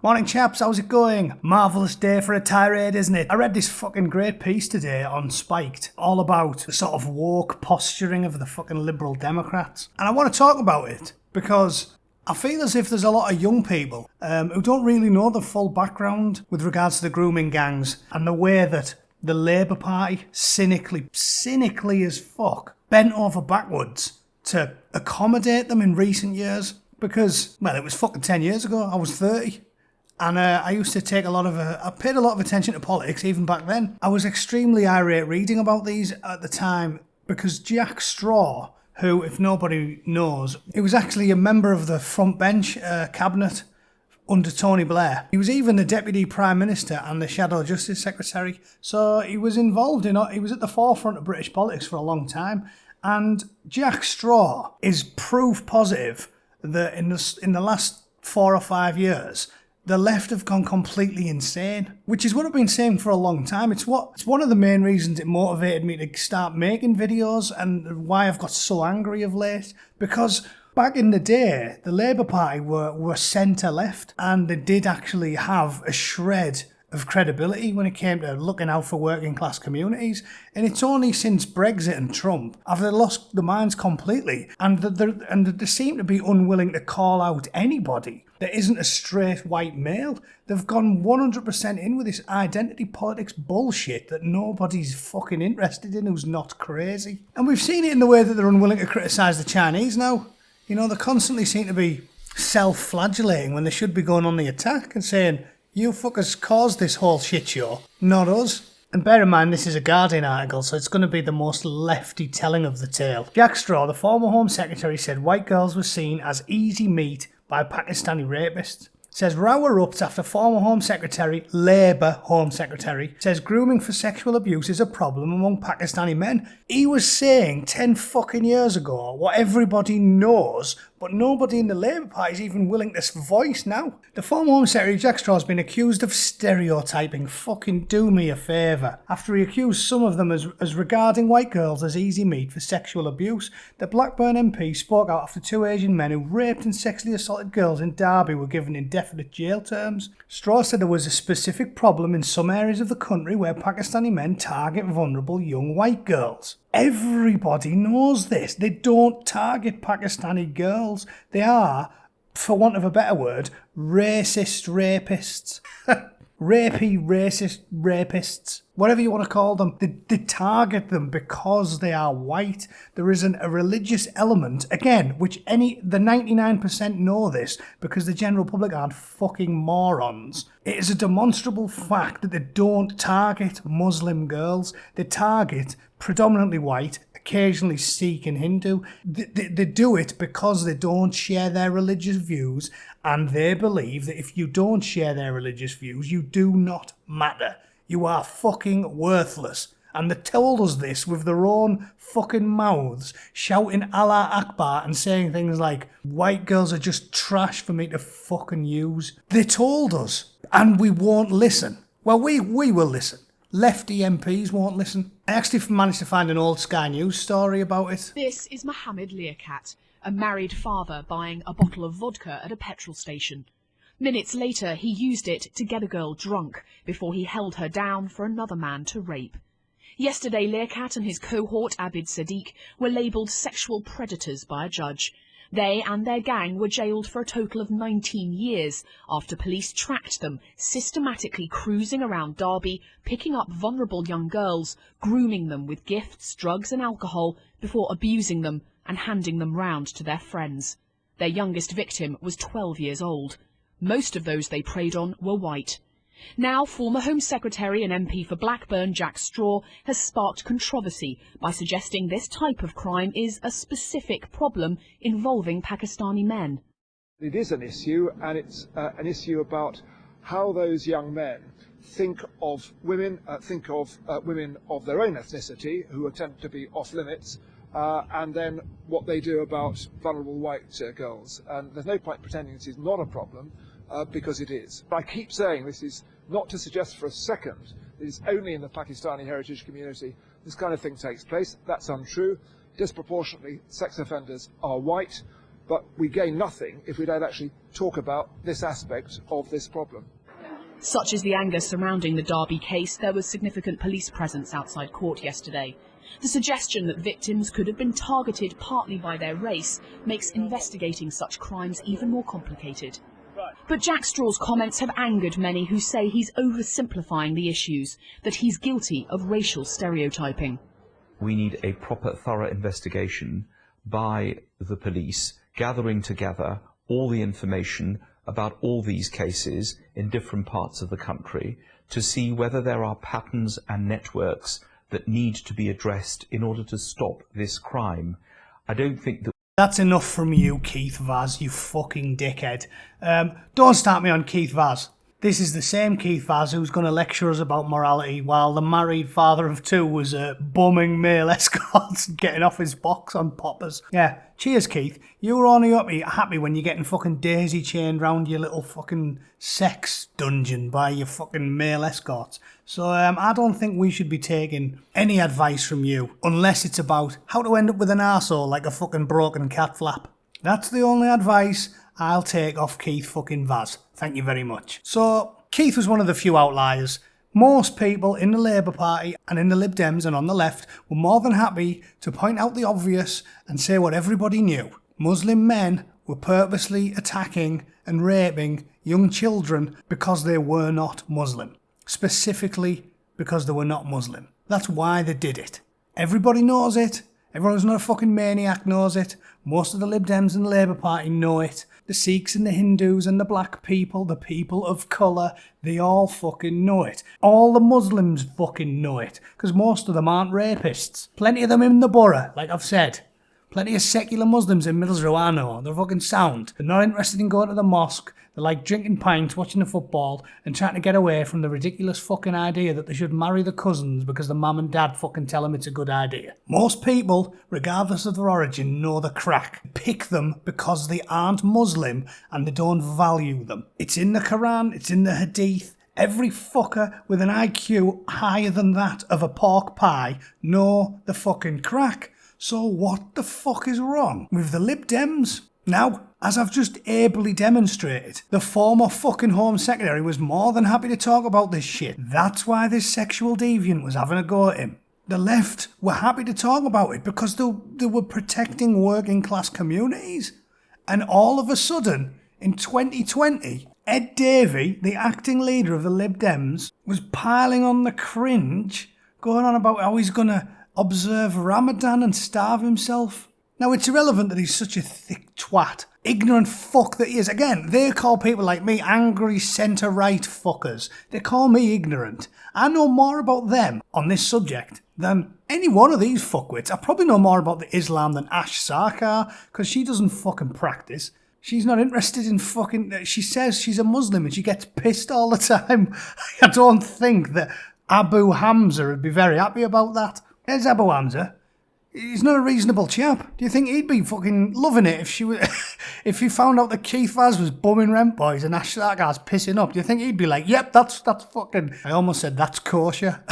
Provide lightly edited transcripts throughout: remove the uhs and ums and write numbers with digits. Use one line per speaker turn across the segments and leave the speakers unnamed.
Morning chaps, how's it going? Marvellous day for a tirade, isn't it? I read this fucking great piece today on Spiked, all about the sort of woke posturing of the fucking Liberal Democrats. And I want to talk about it, because I feel as if there's a lot of young people who don't really know the full background with regards to the grooming gangs and the way that the Labour Party, cynically as fuck, bent over backwards to accommodate them in recent years. Because, well, it was fucking 10 years ago, I was 30. And I used to take I paid a lot of attention to politics even back then. I was extremely irate reading about these at the time because Jack Straw, who, if nobody knows, he was actually a member of the front bench cabinet under Tony Blair. He was even the Deputy Prime Minister and the Shadow Justice Secretary. So he was involved he was at the forefront of British politics for a long time. And Jack Straw is proof positive that in the last 4 or 5 years, the left have gone completely insane, which is what I've been saying for a long time. It's one of the main reasons it motivated me to start making videos and why I've got so angry of late. Because back in the day, the Labour Party were centre-left, and they did actually have a shred of credibility when it came to looking out for working class communities. And it's only since Brexit and Trump have they lost their minds completely, and they seem to be unwilling to call out anybody that isn't a straight white male. They've gone 100% in with this identity politics bullshit that nobody's fucking interested in who's not crazy. And we've seen it in the way that they're unwilling to criticise the Chinese now. You know, they constantly seem to be self-flagellating when they should be going on the attack and saying, you fuckers caused this whole shit show, not us. And bear in mind, this is a Guardian article, so it's going to be the most lefty telling of the tale. Jack Straw, the former Home Secretary, said white girls were seen as easy meat by Pakistani rapists. Says row erupts after former Home Secretary, Labour Home Secretary, says grooming for sexual abuse is a problem among Pakistani men. He was saying 10 fucking years ago what everybody knows, but nobody in the Labour Party is even willing to voice now. The former Home Secretary, Jack Straw, has been accused of stereotyping. Fucking do me a favour. After he accused some of them as regarding white girls as easy meat for sexual abuse, the Blackburn MP spoke out after 2 Asian men who raped and sexually assaulted girls in Derby were given indefinite jail terms. Straw said there was a specific problem in some areas of the country where Pakistani men target vulnerable young white girls. Everybody knows this. They don't target Pakistani girls. They are, for want of a better word, racist rapists. Rapey, racist rapists. Whatever you want to call them. They target them because they are white. There is a religious element, again, which the 99% know this because the general public aren't fucking morons. It is a demonstrable fact that they don't target Muslim girls. They target predominantly white, occasionally Sikh and Hindu. They do it because they don't share their religious views, and they believe that if you don't share their religious views, you do not matter. You are fucking worthless. And they told us this with their own fucking mouths, shouting Allah Akbar and saying things like, white girls are just trash for me to fucking use. They told us, and we won't listen. Well, we will listen. Lefty MPs won't listen. I actually managed to find an old Sky News story about it.
This is Mohammed Learcat, a married father buying a bottle of vodka at a petrol station. Minutes later, he used it to get a girl drunk before he held her down for another man to rape. Yesterday, Learcat and his cohort, Abid Sadiq, were labelled sexual predators by a judge. They and their gang were jailed for a total of 19 years after police tracked them, systematically cruising around Derby, picking up vulnerable young girls, grooming them with gifts, drugs and alcohol before abusing them and handing them round to their friends. Their youngest victim was 12 years old. Most of those they preyed on were white. Now, former Home Secretary and MP for Blackburn, Jack Straw, has sparked controversy by suggesting this type of crime is a specific problem involving Pakistani men.
It is an issue, and it's an issue about how those young men think of women of their own ethnicity who attempt to be off limits, and then what they do about vulnerable white girls. And there's no point pretending this is not a problem, because it is. I keep saying this is not to suggest for a second that it's only in the Pakistani heritage community this kind of thing takes place. That's untrue. Disproportionately, sex offenders are white. but we gain nothing if we don't actually talk about this aspect of this problem.
Such is the anger surrounding the Derby case, there was significant police presence outside court yesterday. The suggestion that victims could have been targeted partly by their race makes investigating such crimes even more complicated. But Jack Straw's comments have angered many who say he's oversimplifying the issues, that he's guilty of racial stereotyping.
We need a proper, thorough investigation by the police, gathering together all the information about all these cases in different parts of the country to see whether there are patterns and networks that need to be addressed in order to stop this crime. I don't think that...
That's enough from you, Keith Vaz, you fucking dickhead. Don't start me on Keith Vaz. This is the same Keith Vaz who's going to lecture us about morality while the married father of two was bumming male escorts and getting off his box on poppers. Yeah, cheers, Keith. You were only happy when you're getting fucking daisy chained round your little fucking sex dungeon by your fucking male escorts. So I don't think we should be taking any advice from you unless it's about how to end up with an arsehole like a fucking broken cat flap. That's the only advice I'll take off Keith fucking Vaz. Thank you very much. So, Keith was one of the few outliers. Most people in the Labour Party and in the Lib Dems and on the left were more than happy to point out the obvious and say what everybody knew. Muslim men were purposely attacking and raping young children because they were not Muslim. Specifically because they were not Muslim. That's why they did it. Everybody knows it. Everyone who's not a fucking maniac knows it. Most of the Lib Dems and the Labour Party know it. The Sikhs and the Hindus and the black people, the people of colour, they all fucking know it. All the Muslims fucking know it. Because most of them aren't rapists. Plenty of them in the borough, like I've said. Plenty of secular Muslims in Middlesbrough, I know. They're fucking sound. They're not interested in going to the mosque. They like drinking pints, watching the football, and trying to get away from the ridiculous fucking idea that they should marry the cousins because the mum and dad fucking tell them it's a good idea. Most people, regardless of their origin, know the crack. Pick them because they aren't Muslim and they don't value them. It's in the Quran, it's in the Hadith. Every fucker with an IQ higher than that of a pork pie know the fucking crack. So what the fuck is wrong with the Lib Dems? Now, as I've just ably demonstrated, the former fucking Home Secretary was more than happy to talk about this shit. That's why this sexual deviant was having a go at him. The left were happy to talk about it because they were protecting working class communities. And all of a sudden, in 2020, Ed Davey, the acting leader of the Lib Dems, was piling on the cringe, going on about how he's going to observe Ramadan and starve himself. Now, it's irrelevant that he's such a thick twat. Ignorant fuck that he is. Again, they call people like me angry centre-right fuckers. They call me ignorant. I know more about them on this subject than any one of these fuckwits. I probably know more about the Islam than Ash Sarkar, because she doesn't fucking practice. She's not interested in fucking... She says she's a Muslim and she gets pissed all the time. I don't think that Abu Hamza would be very happy about that. There's Abu Hamza. He's not a reasonable chap. Do you think he'd be fucking loving it if she was, if he found out that Keith Vaz was bumming rent boys and Ash Sarkar's pissing up? Do you think he'd be like, yep, that's fucking... I almost said that's kosher.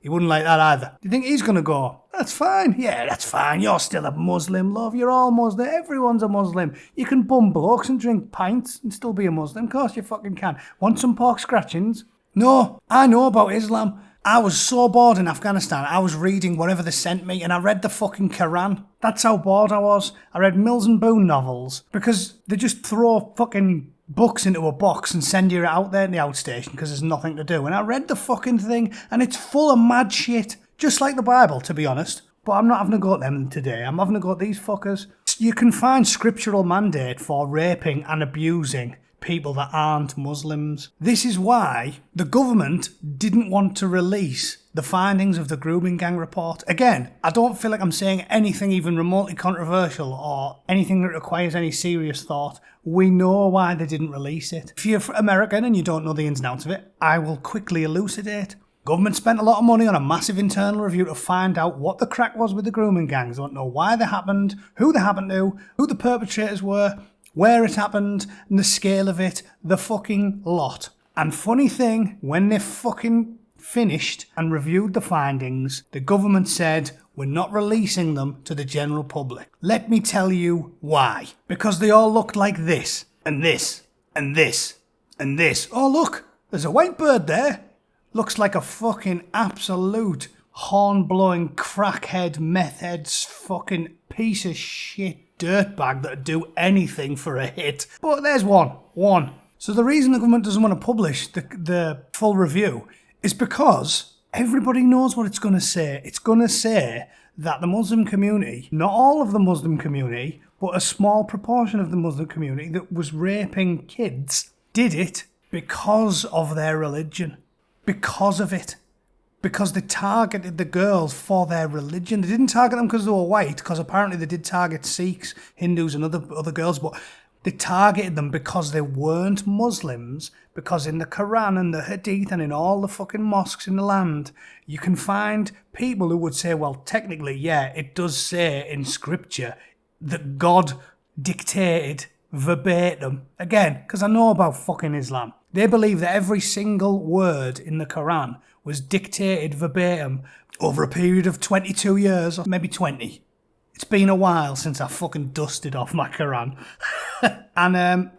He wouldn't like that either. Do you think he's going to go, that's fine. Yeah, that's fine. You're still a Muslim, love. You're all Muslim. Everyone's a Muslim. You can bum blokes and drink pints and still be a Muslim. Of course you fucking can. Want some pork scratchings? No, I know about Islam. I was so bored in Afghanistan, I was reading whatever they sent me and I read the fucking Quran. That's how bored I was. I read Mills and Boon novels because they just throw fucking books into a box and send you out there in the outstation because there's nothing to do. And I read the fucking thing and it's full of mad shit. Just like the Bible, to be honest. But I'm not having a go at them today. I'm having a go at these fuckers. You can find scriptural mandate for raping and abusing people that aren't Muslims. This is why the government didn't want to release the findings of the Grooming gang report. Again, I don't feel like I'm saying anything even remotely controversial or anything that requires any serious thought. We know why they didn't release it. If you're American and you don't know the ins and outs of it, I will quickly elucidate. Government spent a lot of money on a massive internal review to find out what the crack was with the grooming gangs. They don't know why they happened, who they happened to, who the perpetrators were, where it happened, and the scale of it, the fucking lot. And funny thing, when they fucking finished and reviewed the findings, the government said, we're not releasing them to the general public. Let me tell you why. Because they all looked like this, and this, and this, and this. Oh look, there's a white bird there. Looks like a fucking absolute horn-blowing crackhead, meth-head, fucking piece of shit dirtbag that'd do anything for a hit. But there's one. So the reason the government doesn't want to publish the full review is because everybody knows what it's going to say. It's going to say that the Muslim community, not all of the Muslim community, but a small proportion of the Muslim community that was raping kids, did it because of their religion. Because of it. Because they targeted the girls for their religion. They didn't target them because they were white, because apparently they did target Sikhs, Hindus and other girls, but they targeted them because they weren't Muslims, because in the Quran and the Hadith and in all the fucking mosques in the land, you can find people who would say, well, technically, yeah, it does say in scripture that God dictated verbatim. Again, because I know about fucking Islam. They believe that every single word in the Quran was dictated verbatim over a period of 22 years, or maybe 20. It's been a while since I fucking dusted off my Quran. And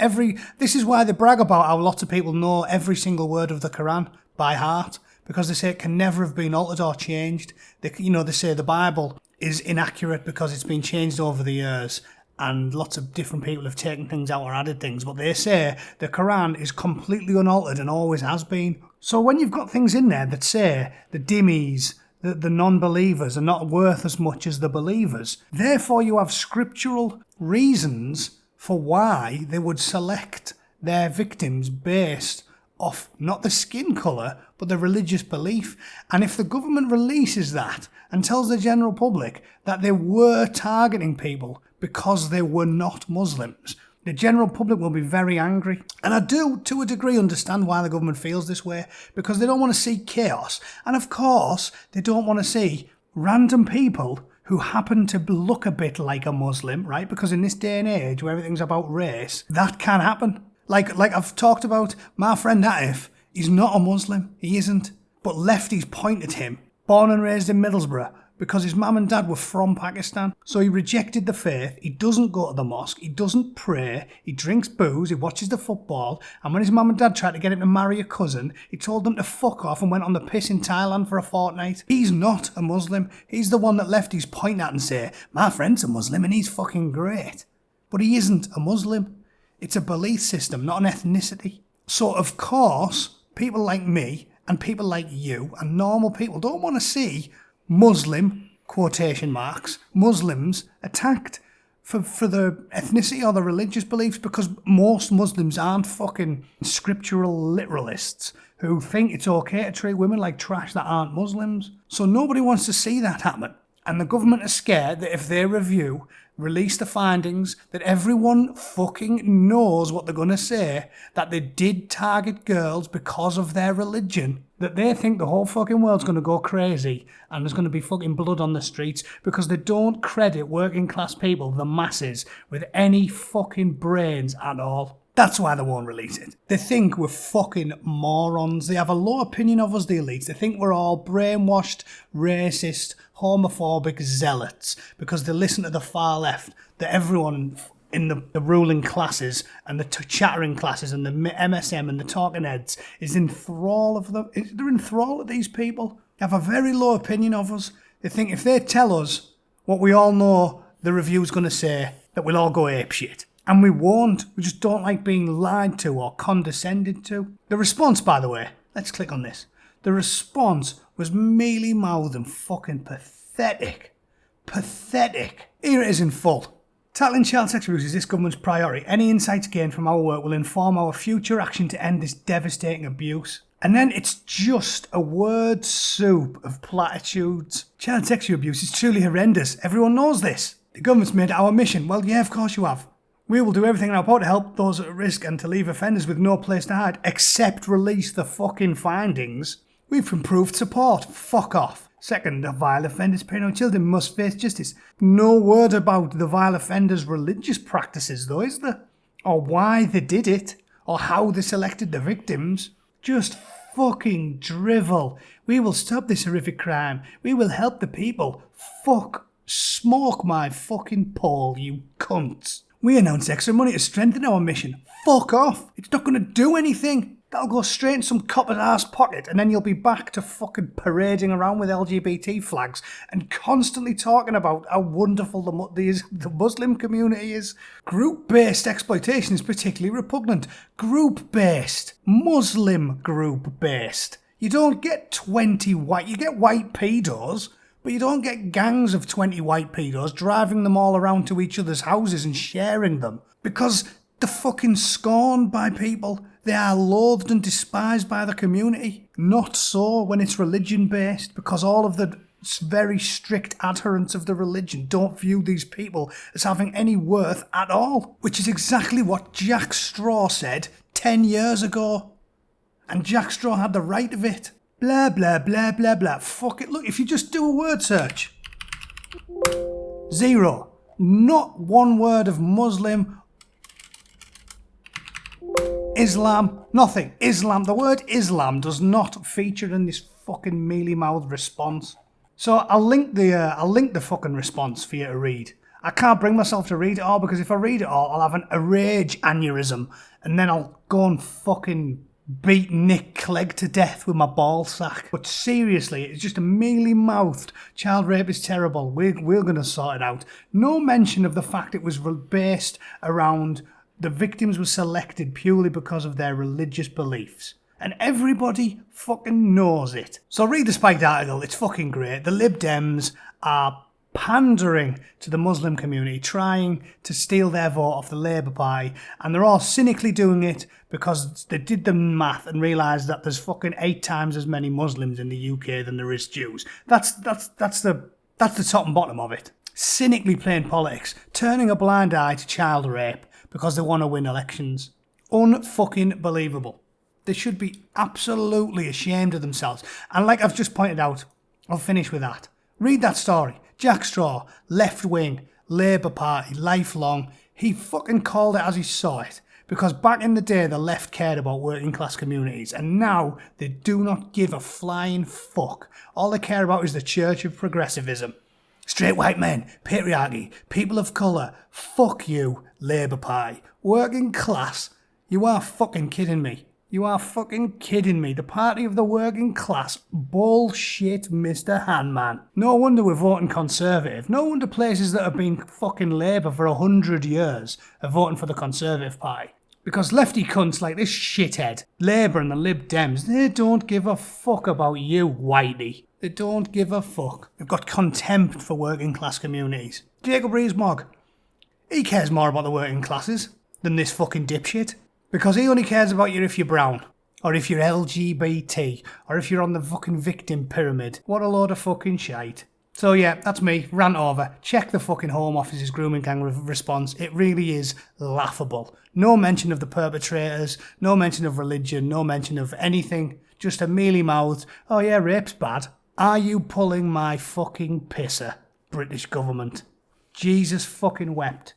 this is why they brag about how lots of people know every single word of the Quran by heart, because they say it can never have been altered or changed. They say the Bible is inaccurate because it's been changed over the years, and lots of different people have taken things out or added things, but they say the Quran is completely unaltered and always has been. So when you've got things in there that say the dhimmis, the non-believers are not worth as much as the believers, therefore you have scriptural reasons for why they would select their victims based off not the skin colour, but the religious belief. And if the government releases that and tells the general public that they were targeting people because they were not Muslims, the general public will be very angry. And I do, to a degree, understand why the government feels this way, because they don't want to see chaos. And of course, they don't want to see random people who happen to look a bit like a Muslim, right? Because in this day and age where everything's about race, that can happen. Like I've talked about, my friend Naif, he's not a Muslim. He isn't. But lefties point at him, born and raised in Middlesbrough, because his mum and dad were from Pakistan. So he rejected the faith, he doesn't go to the mosque, he doesn't pray, he drinks booze, he watches the football, and when his mum and dad tried to get him to marry a cousin, he told them to fuck off and went on the piss in Thailand for a fortnight. He's not a Muslim. He's the one that lefties point at and say, my friend's a Muslim and he's fucking great. But he isn't a Muslim. It's a belief system, not an ethnicity. So of course, people like me and people like you and normal people don't want to see Muslim, quotation marks, Muslims attacked for the ethnicity or the religious beliefs, because most Muslims aren't fucking scriptural literalists who think it's okay to treat women like trash that aren't Muslims. So nobody wants to see that happen. And the government is scared that if they release the findings, that everyone fucking knows what they're going to say, that they did target girls because of their religion, that they think the whole fucking world's going to go crazy and there's going to be fucking blood on the streets, because they don't credit working class people, the masses, with any fucking brains at all. That's why they won't release it. They think we're fucking morons. They have a low opinion of us, the elites. They think we're all brainwashed, racist, homophobic zealots because they listen to the far left, that everyone in the ruling classes and the chattering classes and the MSM and the talking heads is in thrall of them. They're in thrall of these people. They have a very low opinion of us. They think if they tell us what we all know the review's going to say, that we'll all go apeshit. And we won't. We just don't like being lied to or condescended to. The response, by the way, let's click on this. The response was mealy-mouthed and fucking pathetic. Pathetic. Here it is in full. Tackling child sex abuse is this government's priority. Any insights gained from our work will inform our future action to end this devastating abuse. And then it's just a word soup of platitudes. Child sexual abuse is truly horrendous. Everyone knows this. The government's made it our mission. Well, yeah, of course you have. We will do everything in our power to help those at risk and to leave offenders with no place to hide, except release the fucking findings. We've improved support. Fuck off. Second, the vile offenders, parent or children, must face justice. No word about the vile offenders' religious practices, though, is there? Or why they did it, or how they selected the victims. Just fucking drivel. We will stop this horrific crime. We will help the people. Fuck. Smoke my fucking pole, you cunts. We announced extra money to strengthen our mission. Fuck off. It's not going to do anything. That'll go straight in some copper's ass pocket, and then you'll be back to fucking parading around with LGBT flags and constantly talking about how wonderful the Muslim community is. Group-based exploitation is particularly repugnant. Group-based. Muslim group-based. You don't get 20 white... You get white pedos, but you don't get gangs of 20 white pedos driving them all around to each other's houses and sharing them. Because they're fucking scorned by people. They are loathed and despised by the community. Not so when it's religion-based, because all of the very strict adherents of the religion don't view these people as having any worth at all. Which is exactly what Jack Straw said 10 years ago. And Jack Straw had the right of it. Blah, blah, blah, blah, blah. Fuck it. Look, if you just do a word search. 0. Not one word of Muslim, Islam, nothing. Islam. The word Islam does not feature in this fucking mealy-mouthed response. So I'll link the fucking response for you to read. I can't bring myself to read it all, because if I read it all, I'll have a rage aneurysm, and then I'll go and fucking beat Nick Clegg to death with my ball sack. But seriously, it's just a mealy-mouthed child rape is terrible. We're going to sort it out. No mention of the fact it was based around the victims were selected purely because of their religious beliefs. And everybody fucking knows it. So read the spiked article, it's fucking great. The Lib Dems are pandering to the Muslim community, trying to steal their vote off the Labour Party, and they're all cynically doing it because they did the math and realised that there's fucking 8 times as many Muslims in the UK than there is Jews. That's the top and bottom of it. Cynically playing politics, turning a blind eye to child rape because they want to win elections. Unfucking believable. They should be absolutely ashamed of themselves. And like I've just pointed out, I'll finish with that. Read that story. Jack Straw, left wing, Labour Party, lifelong. He fucking called it as he saw it. Because back in the day, the left cared about working class communities. And now they do not give a flying fuck. All they care about is the Church of Progressivism. Straight white men, patriarchy, people of colour, fuck you, Labour Party. Working class, you are fucking kidding me. You are fucking kidding me. The party of the working class. Bullshit, Mr. Handman. No wonder we're voting Conservative. No wonder places that have been fucking Labour for 100 years are voting for the Conservative Party. Because lefty cunts like this shithead, Labour and the Lib Dems, they don't give a fuck about you, Whitey. They don't give a fuck. They've got contempt for working class communities. Jacob Rees-Mogg, he cares more about the working classes than this fucking dipshit. Because he only cares about you if you're brown, or if you're LGBT, or if you're on the fucking victim pyramid. What a load of fucking shite. So yeah, that's me, rant over. Check the fucking Home Office's grooming gang response. It really is laughable. No mention of the perpetrators, no mention of religion, no mention of anything. Just a mealy-mouthed, oh yeah, rape's bad. Are you pulling my fucking pisser, British government? Jesus fucking wept.